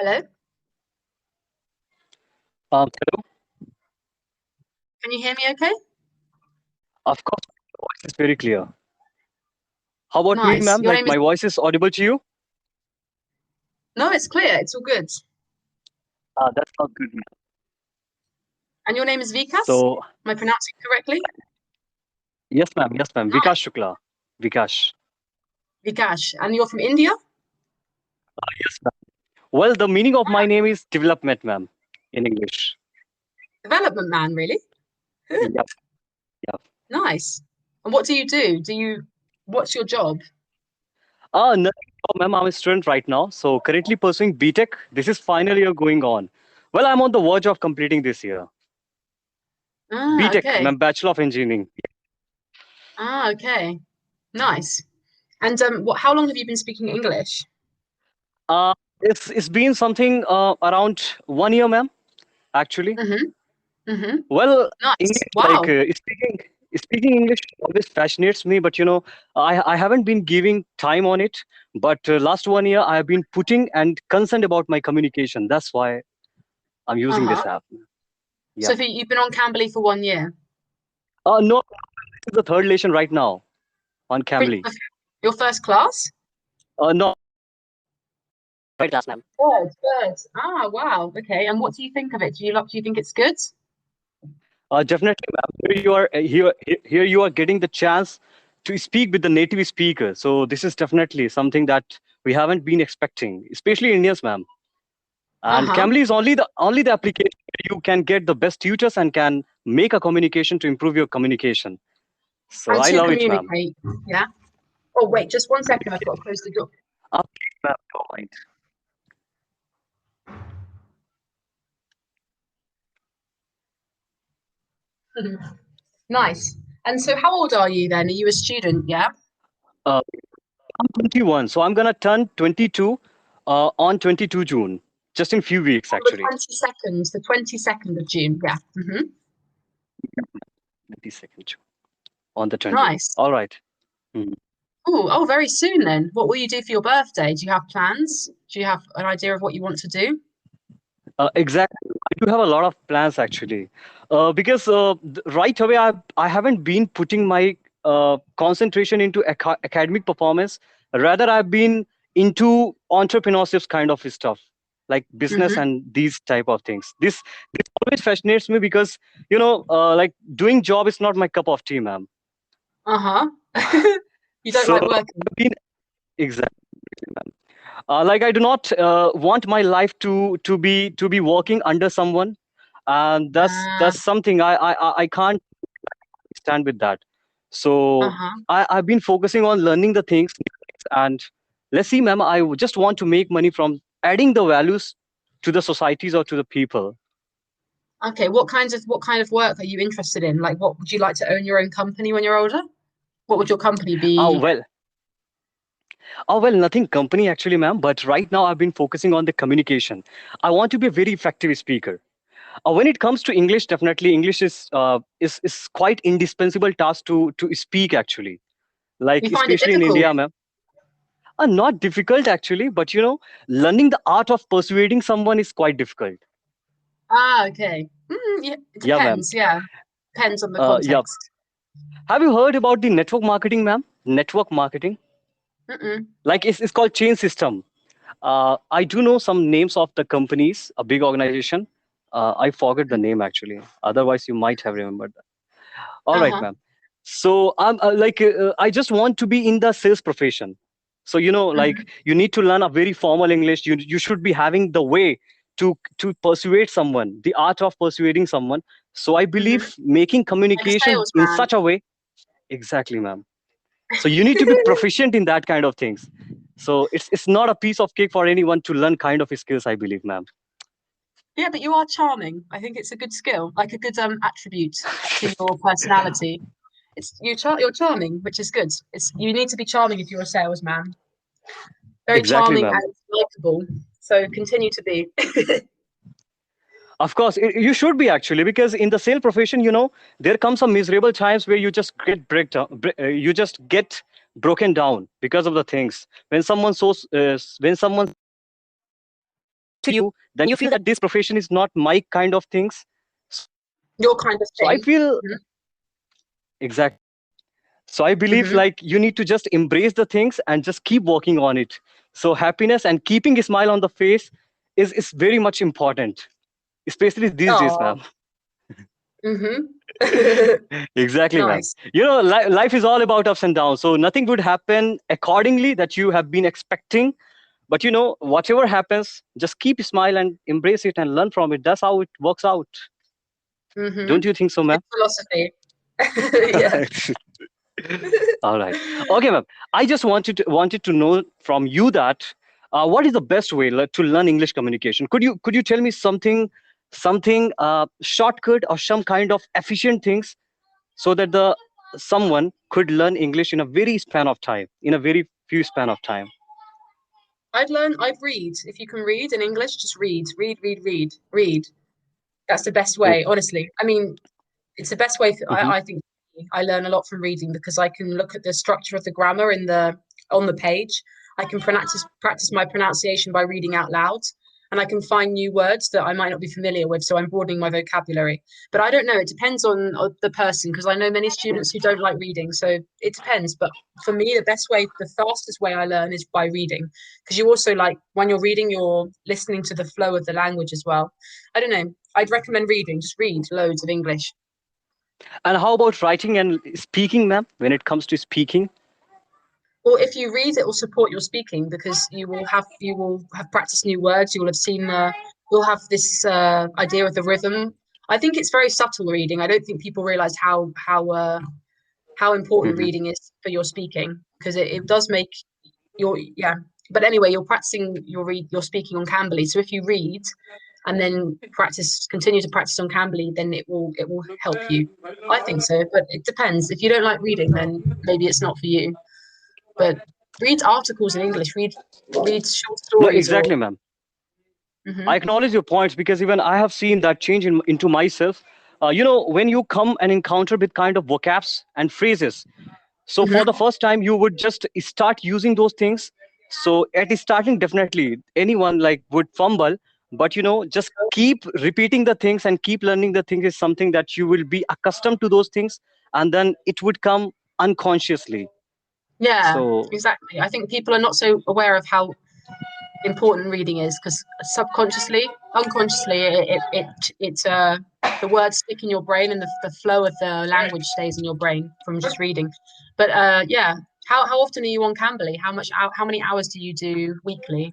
Hello, Hello. can you hear me okay? Of course, my voice is very clear. How about me, Nice. ma'am? Your Like name is, my voice is audible to you? no, it's clear. It's all good. That's not good, ma'am. And your name is Vikas? So, Am I pronouncing it correctly? yes, ma'am. Yes, ma'am. Vikash Nice. Shukla. Vikash. Vikash. And you're from India? Yes, ma'am. Well, the meaning of my name is development, ma'am, in English. Development man, really? Good. Yep. Yep. Nice. And what do you do? What's your job? Nothing, ma'am. I'm a student right now. So, currently pursuing BTech. This is final year going on. Well, I'm on the verge of completing this year. Ah, BTech, okay. ma'am, Bachelor of Engineering. Ah, okay. Nice. And how long have you been speaking English? Uh, it's been something around 1 year, ma'am, actually. Mm-hmm. Mm-hmm. Well, Nice. English, like Wow. speaking English always fascinates me, but I haven't been giving time on it. But last 1 year, I have been putting and concerned about my communication. That's why I'm using Uh-huh. this app. So Yeah. you've been on Cambly for 1 year. No, this is the third lesson right now on Pre- Cambly. Your first class? No, third class, ma'am. Good, good. Ah, wow. Okay. And what do you think of it? Do you think it's good? Definitely, ma'am. Here you are getting the chance to speak with the native speaker. So this is definitely something that we haven't been expecting, especially Indians, ma'am. And Uh-huh. Cambly is only the application where you can get the best tutors and can make a communication to improve your communication. So And I to love it, ma'am. communicate. Yeah. Oh, wait, just 1 second. I've got to close the door. Please, ma'am, don't mind. Nice. And so how old are you then? Are you a student? Yeah. Uh, I'm 21, so I'm gonna turn 22 on 22 June, just in few weeks On the actually. 22nd, the 22nd of June. Yeah. Yeah, 22nd June on the 20th. Nice. All right. Mhm. Oh, very soon then. What will you do for your birthday? Do you have plans? Do you have an idea of what you want to do? Exactly. I do have a lot of plans actually, because right away I haven't been putting my concentration into academic performance. Rather, I've been into entrepreneurship kind of stuff, like business Mm-hmm. and these type of things. This always fascinates me because like doing job is not my cup of tea, ma'am. Uh-huh. You don't So like working? I've been exactly. Like I do not want my life to be working under someone, and Uh, that's something I can't stand with that. So uh-huh. I've been focusing on learning the things, and let's see, ma'am. Just want to make money from adding the values to the societies or to the people. Okay, what kind of work are you interested in? Like, what would you like to own your own company when you're older? What would your company Oh be? well, nothing company actually, ma'am. But right now I've been focusing on the communication. I want to be a very effective speaker. When it comes to English, definitely English is quite indispensable task to speak actually. Like You find it especially in difficult? India, ma'am. Not difficult actually, but learning the art of persuading someone is quite difficult. Ah, okay. Yeah, it Yeah, ma'am. depends. Yeah, depends on the Yeah. context. Have you heard about the network marketing, ma'am? Network marketing, Mm-mm. like it's called chain system. I do know some names of the companies, a big organization. I forget the name actually. Otherwise, you might have remembered. All right, Uh-huh. ma'am. So I just want to be in the sales profession. So like Hmm. you need to learn a very formal English. You should be having the way to persuade someone, the art of persuading someone. So I Hmm. believe making Like a communication in salesman. such a way. Exactly, ma'am. So you need to be proficient in that kind of things. So it's not a piece of cake for anyone to learn kind of skills, I believe, ma'am. Yeah, but you are charming. I think it's a good skill, like a good attribute to your personality. You're charming, which is good. It's you need to be charming if you're a salesman. Very Exactly, charming ma'am. and likable. So continue to be. Of course, you should be actually, because in the sale profession, there comes some miserable times where you just you just get broken down because of the things. When someone to you, then you feel that this profession is not my kind of things. Your kind of So I thing. feel Mhm. exactly. So I believe Mhm. like you need to just embrace the things and just keep working on it. So happiness and keeping a smile on the face is very much important, especially these days, Oh. ma'am. Mhm. Exactly, ma'am. Nice. Life is all about ups and downs. So nothing would happen accordingly that you have been expecting. But whatever happens, just keep a smile and embrace it and learn from it. That's how it works out. Don't Mhm. you think so, ma'am? Good philosophy. Yeah. All right. Okay, ma'am. I just wanted to know from you that what is the best way to learn English communication? Could you tell me something shortcut or some kind of efficient things so that the someone could learn English in a very few span of time? I'd read. If you can read in English, just read. Read, read, read, read. That's the best Oh, way, honestly. I mean, it's the best way mhm. I think I learn a lot from reading because I can look at the structure of the grammar in the on the page. I can practice my pronunciation by reading out loud, and I can find new words that I might not be familiar with, so I'm broadening my vocabulary. But I don't know, it depends on the person because I know many students who don't like reading, so it depends. But for me, the fastest way I learn is by reading because you also like when you're reading, you're listening to the flow of the language as well. I don't know. I'd recommend reading. Just read loads of English. And how about writing and speaking, ma'am? When it comes to speaking, Well, if you read, it will support your speaking because you will have practiced new words. You will have seen you'll have this idea of the rhythm. I think it's very subtle reading. I don't think people realize how important hmm reading is for your speaking because it does make your yeah. But anyway, you're practicing your speaking on Cambly. So if you read and then continue to practice on Cambly, then it will help you. I think so, but it depends. If you don't like reading, then maybe it's not for you. But read articles in English, read short no, stories or exactly, ma'am. I hmm acknowledge your points because even I have seen that change into myself. When you come and encounter with kind of vocabs and phrases, so for the hmm first time, you would just start using those things. So at the starting, definitely anyone like would fumble, but just keep repeating the things and keep learning the things is something that you will be accustomed to those things, and then it would come unconsciously. yeah, So exactly. I think people are not so aware of how important reading is because unconsciously, the words stick in your brain and the flow of the language stays in your brain from just reading. But yeah, how often are you on Cambly? How many hours do you do weekly?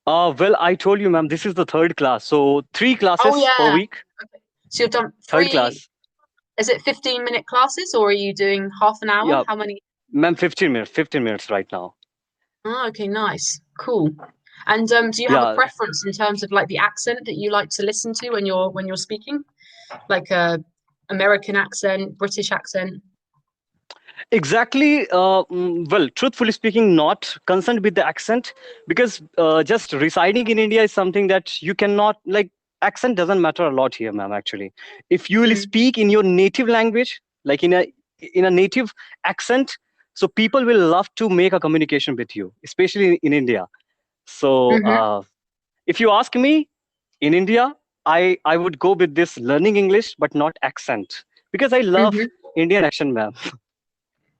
well, I told you, ma'am, this is the third class, so three Oh classes per yeah. week. So you've done Third three. class. Is it 15-minute classes or are you doing half an hour? Yeah, How many? ma'am, 15 minutes right now. Oh, okay, nice. Cool. And do you have a Yeah, preference in terms of like the accent that you like to listen to when you're speaking? Like a American accent, British accent? exactly. Well, truthfully speaking, not concerned with the accent because just residing in India is something that you cannot like. Accent doesn't matter a lot here, ma'am. Actually, if you will Mm. speak in your native language, like in a native accent, so people will love to make a communication with you, especially in India. So Mm-hmm. if you ask me, in India, I would go with this learning English, but not accent because I love Mm-hmm. Indian accent, ma'am.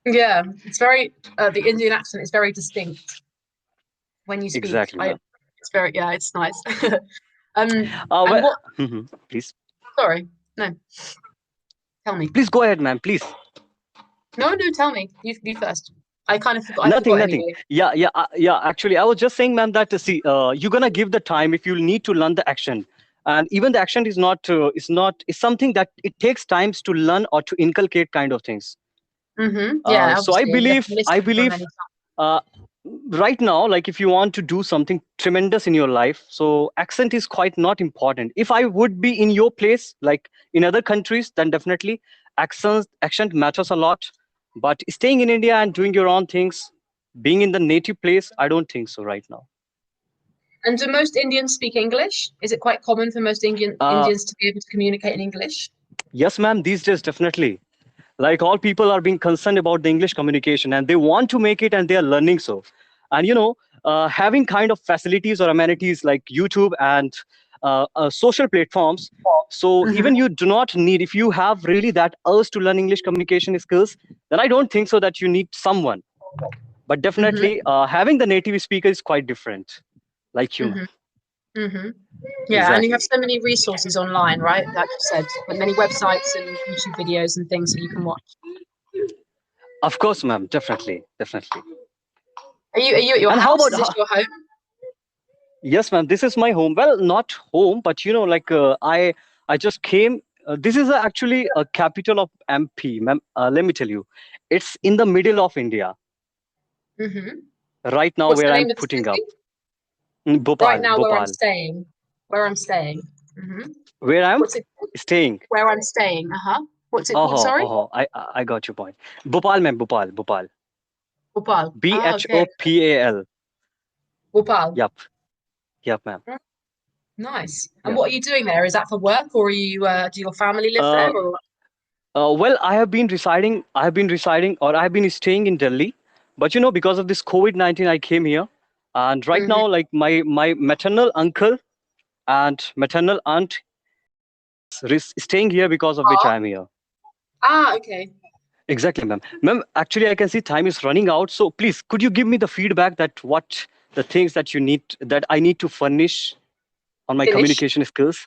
Yeah, it's very the Indian accent is very distinct when you speak. Exactly, ma'am. It's very yeah, it's nice. And Well, what? please, Sorry, no, tell me. please go ahead, ma'am. Please. No, no, tell me. You first. I kind of forgot. I Nothing, forgot nothing. anyway. Yeah. Actually, I was just saying, ma'am, that see, you're gonna give the time if you need to learn the action, and even the action is something that it takes times to learn or to inculcate kind of things. Mm-hmm. Yeah, So I obviously, you have to believe, I listen for believe, many uh, right now, like if you want to do something tremendous in your life, so accent is quite not important. If I would be in your place, like in other countries, then definitely accent matters a lot. But staying in India and doing your own things, being in the native place, I don't think so right now. And do most Indians speak English? Is it quite common for most uh, Indians to be able to communicate in English? yes, ma'am, these days definitely, like all people are being concerned about the English communication and they want to make it and they are learning so. And having kind of facilities or amenities like YouTube and social platforms. So Mhm. even you do not need, if you have really that urge to learn English communication skills, then I don't think so that you need someone. But definitely, having the native speaker is quite different, like you, ma'am. Mm-hmm. Yeah, and you have Exactly. so many resources online, right? Like you said, and many websites and YouTube videos and things that you can watch. Of course, ma'am. Definitely, definitely. Are you at your And how house? about Is this your home? yes, ma'am. This is my home. Well, not home, but like I just came. This is actually a capital of MP, ma'am. Let me tell you, it's in the middle of India Mm-hmm. right now, What's where the I'm name of the putting up. city? Right Bhopal, now, where I'm Bhopal, staying. Where I'm staying. Mm-hmm. where I'm What's it called? staying. Where I'm staying. Uh-huh. What's it called? Oh, Sorry? oh, I got your point. Bhopal, ma'am. Bhopal, Bhopal. Bhopal. Ah, okay. Bhopal. Bhopal. Yup, yup, ma'am. Mm, nice. And Yup. what are you doing there? Is that for work, or are you? Do your family live there? Uh, Or well, I have been residing. Or I have been staying in Delhi. But because of this COVID-19, I came here, and right Mhm. now, like my maternal uncle and maternal aunt staying here, because of which Ah, I am here. okay. Exactly, ma'am. Ma'am, actually, I can see time is running out. So please, could you give me the feedback that what the things that I need to furnish on my Finish. communication skills?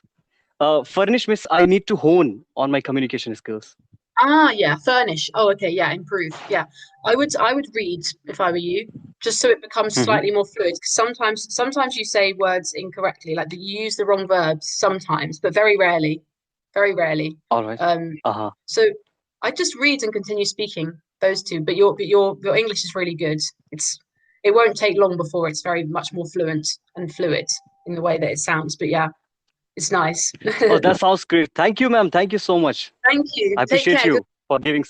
Furnish means I need to hone on my communication skills. Ah, yeah, furnish. Oh, okay, yeah, improve. Yeah. I would read if I were you, just so it becomes Hmm. slightly more fluid. 'Cause sometimes you say words incorrectly, like you use the wrong verbs sometimes, but very rarely. Very rarely. All right. Um, Uh-huh. so I just read and continue speaking those two, but your English is really good. It won't take long before it's very much more fluent and fluid in the way that it sounds. But yeah, it's nice. Oh, that sounds great. Thank you, ma'am. Thank you so much. Thank you. I Take appreciate care. Good. you for giving.